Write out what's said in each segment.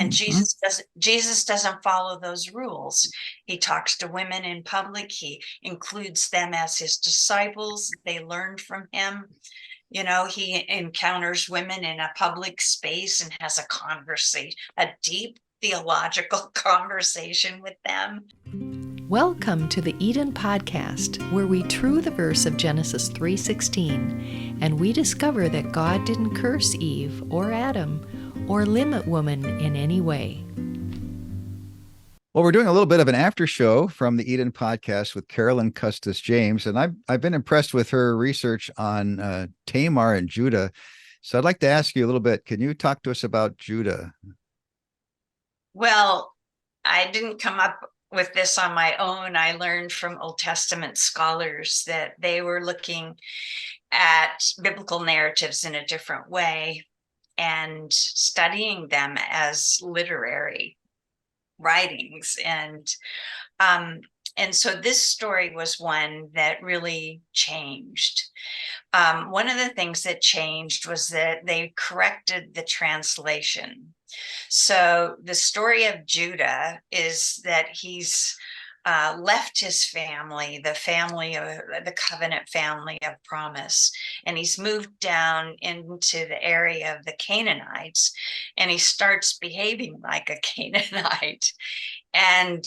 And Jesus doesn't follow those rules. He talks to women in public. He includes them as his disciples. They learned from him. He encounters women in a public space and has a deep theological conversation with them. Welcome to the Eden Podcast, where we true the verse of Genesis 3:16, and we discover that God didn't curse Eve or Adam or limit woman in any way. Well, we're doing a little bit of an after show from the Eden Podcast with Carolyn Custis James, and I've been impressed with her research on Tamar and Judah. So I'd like to ask you a little bit. Can you talk to us about Judah? Well, I didn't come up with this on my own. I learned from Old Testament scholars that they were looking at biblical narratives in a different way and studying them as literary writings. And so this story was one that really changed. One of the things that changed was that they corrected the translation. So the story of Judah is that he's left his family, the family of the covenant family of promise, and he's moved down into the area of the Canaanites, and he starts behaving like a Canaanite. And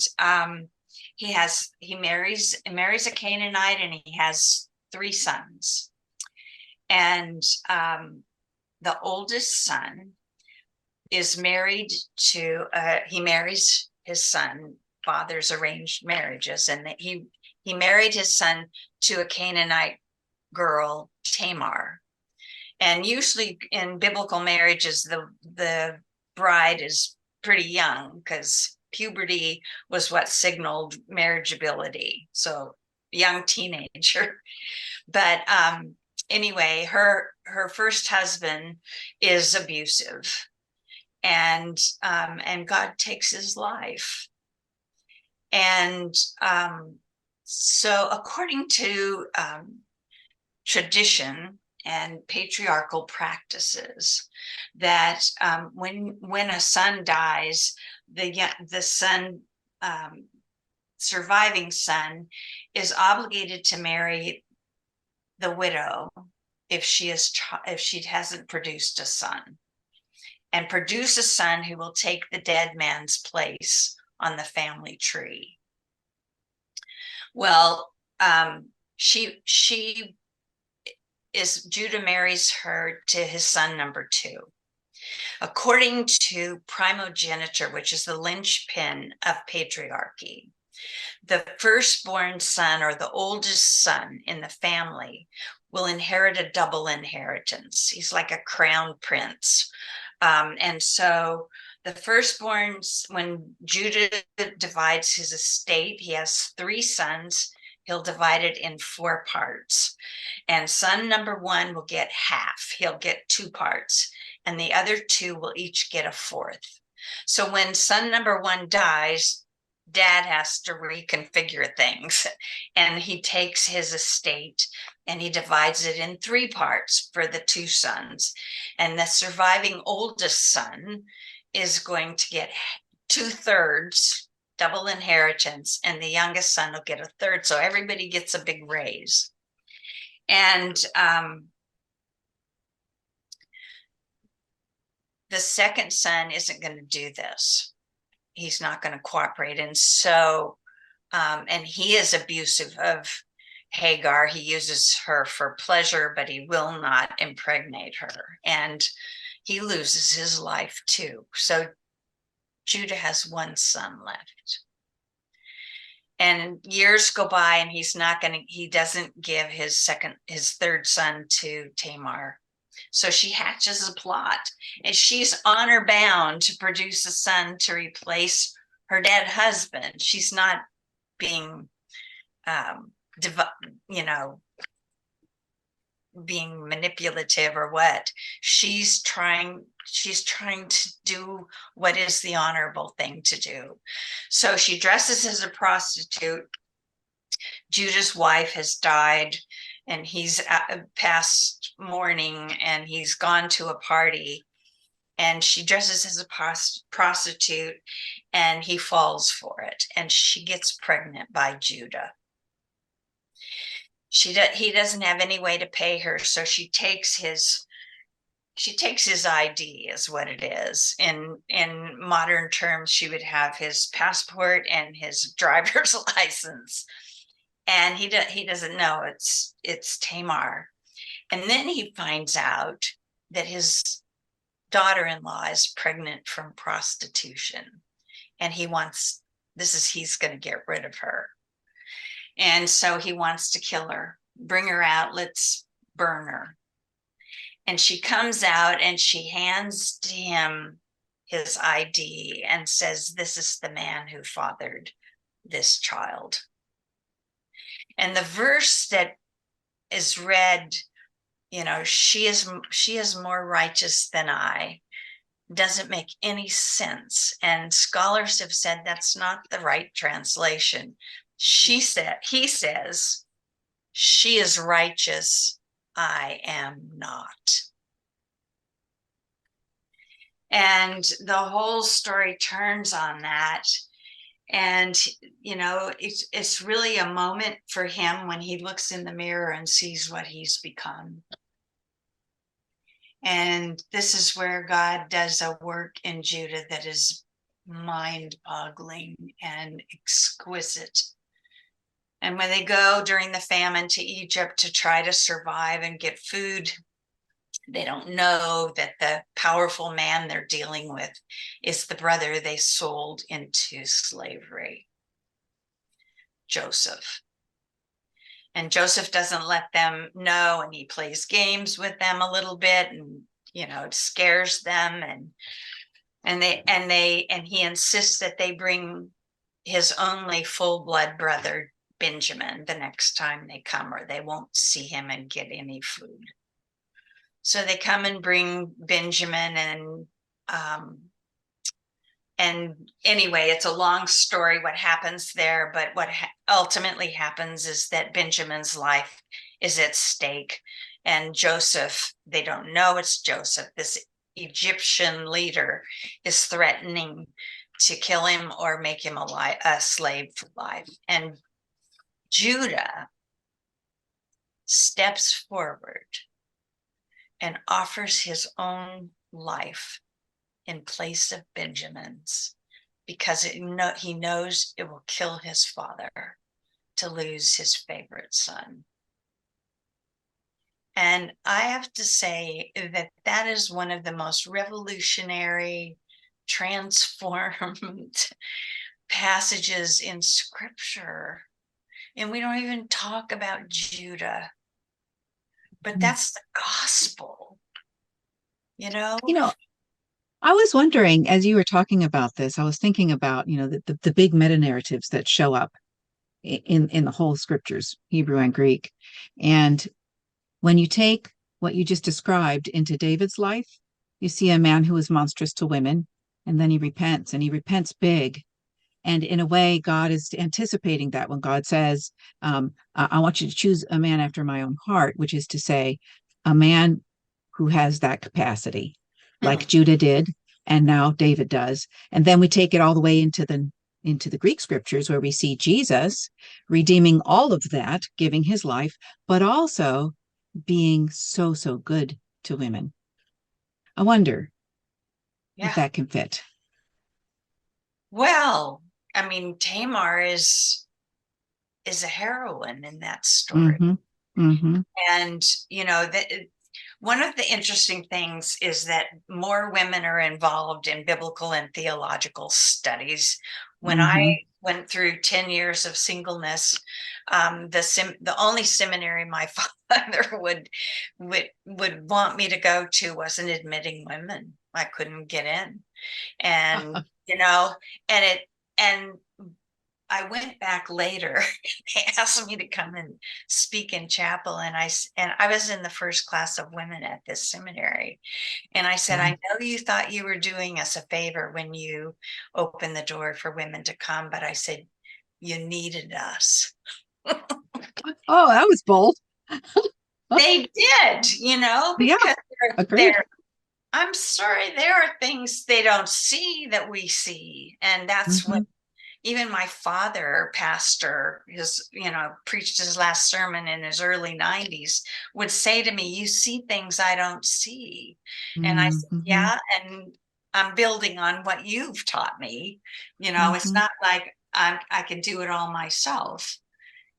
he marries a Canaanite, and he has 3 sons. And the oldest son is married to he marries his son, father's arranged marriages, and that he married his son to a Canaanite girl, Tamar. And usually in biblical marriages, the bride is pretty young because puberty was what signaled marriageability. So young teenager. But anyway, her first husband is abusive, and God takes his life. And so according to tradition and patriarchal practices, that when a son dies, the son, surviving son, is obligated to marry the widow if she hasn't produced a son, and produce a son who will take the dead man's place on the family tree. Well, Judah marries her to his son number 2. According to primogeniture, which is the linchpin of patriarchy, the firstborn son, or the oldest son in the family, will inherit a double inheritance. He's like a crown prince. And so the firstborn, when Judah divides his estate, he has 3 sons. He'll divide it in 4 parts. And son number 1 will get half. He'll get 2 parts. And the other 2 will each get a 4th. So when son number 1 dies, dad has to reconfigure things. And he takes his estate and he divides it in 3 parts for the 2 sons. And the surviving oldest son is going to get 2/3 double inheritance, and the youngest son will get 1/3. So everybody gets a big raise. And the second son isn't going to do this. He's not going to cooperate. And so, and he is abusive of Hagar. He uses her for pleasure, but he will not impregnate her. And he loses his life too. So Judah has 1 son left. And years go by, and he doesn't give his 3rd son to Tamar. So she hatches a plot, and she's honor bound to produce a son to replace her dead husband. She's not being, being manipulative or what. She's trying to do what is the honorable thing to do. So she dresses as a prostitute. Judah's wife has died, and he's past mourning, and he's gone to a party, and she dresses as a prostitute, and he falls for it, and she gets pregnant by Judah. He doesn't have any way to pay her, so she takes his ID, is what it is. In modern terms, she would have his passport and his driver's license, and he doesn't know it's Tamar. And then he finds out that his daughter-in-law is pregnant from prostitution, and he's going to get rid of her. And so he wants to kill her, bring her out, let's burn her. And she comes out and she hands to him his ID and says, "This is the man who fathered this child." And the verse that is read, she is more righteous than I, doesn't make any sense. And scholars have said that's not the right translation. He says, "She is righteous, I am not." And the whole story turns on that. And, it's really a moment for him when he looks in the mirror and sees what he's become. And this is where God does a work in Judah that is mind-boggling and exquisite. And when they go during the famine to Egypt to try to survive and get food, they don't know that the powerful man they're dealing with is the brother they sold into slavery, Joseph. And Joseph doesn't let them know, and he plays games with them a little bit, and it scares them, and he insists that they bring his only full-blood brother, Benjamin, the next time they come, or they won't see him and get any food. So they come and bring Benjamin, and anyway, it's a long story what happens there, but what ultimately happens is that Benjamin's life is at stake, and Joseph, they don't know it's Joseph, this Egyptian leader, is threatening to kill him or make him a slave for life. And Judah steps forward and offers his own life in place of Benjamin's, because he knows it will kill his father to lose his favorite son. And I have to say that is one of the most revolutionary, transformed passages in Scripture. And we don't even talk about Judah, but that's the gospel, I was wondering, as you were talking about this, I was thinking about, the big meta narratives that show up in the whole scriptures, Hebrew and Greek. And when you take what you just described into David's life, you see a man who is monstrous to women, and then he repents, and he repents big. And in a way, God is anticipating that when God says, I want you to choose a man after my own heart, which is to say, a man who has that capacity, like Judah did, and now David does. And then we take it all the way into the Greek scriptures, where we see Jesus redeeming all of that, giving his life, but also being so good to women. I wonder if that can fit. Well, I mean, Tamar is a heroine in that story. And, one of the interesting things is that more women are involved in biblical and theological studies. When I went through 10 years of singleness, the only seminary my father would want me to go to wasn't admitting women. I couldn't get in. And, and I went back later. They asked me to come and speak in chapel, and I was in the first class of women at this seminary. And I said, I know you thought you were doing us a favor when you opened the door for women to come, but I said, you needed us. Oh, that was bold. They did, because agreed. I'm sorry, there are things they don't see that we see. And that's what even my father, pastor, preached his last sermon in his early 90s, would say to me, "You see things I don't see." And I said, "Yeah, and I'm building on what you've taught me. It's not like I can do it all myself."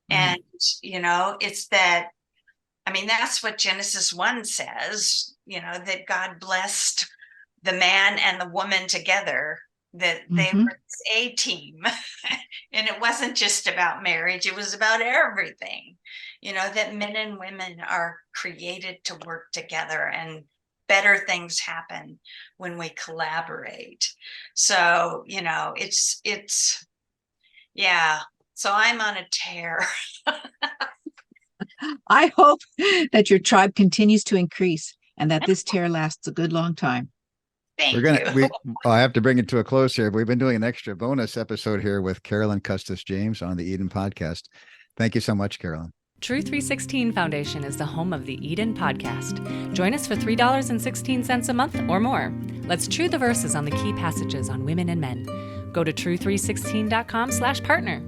Right. And, it's that, that's what Genesis 1 says, that God blessed the man and the woman together, that they were a team. And it wasn't just about marriage, it was about everything, that men and women are created to work together, and better things happen when we collaborate. So, yeah. So I'm on a tear. I hope that your tribe continues to increase and that this tear lasts a good long time. Thank you. I have to bring it to a close here. We've been doing an extra bonus episode here with Carolyn Custis James on the Eden podcast. Thank you so much, Carolyn. Tru316 Foundation is the home of the Eden podcast. Join us for $3.16 a month or more. Let's true the verses on the key passages on women and men. Go to tru316.com/partner.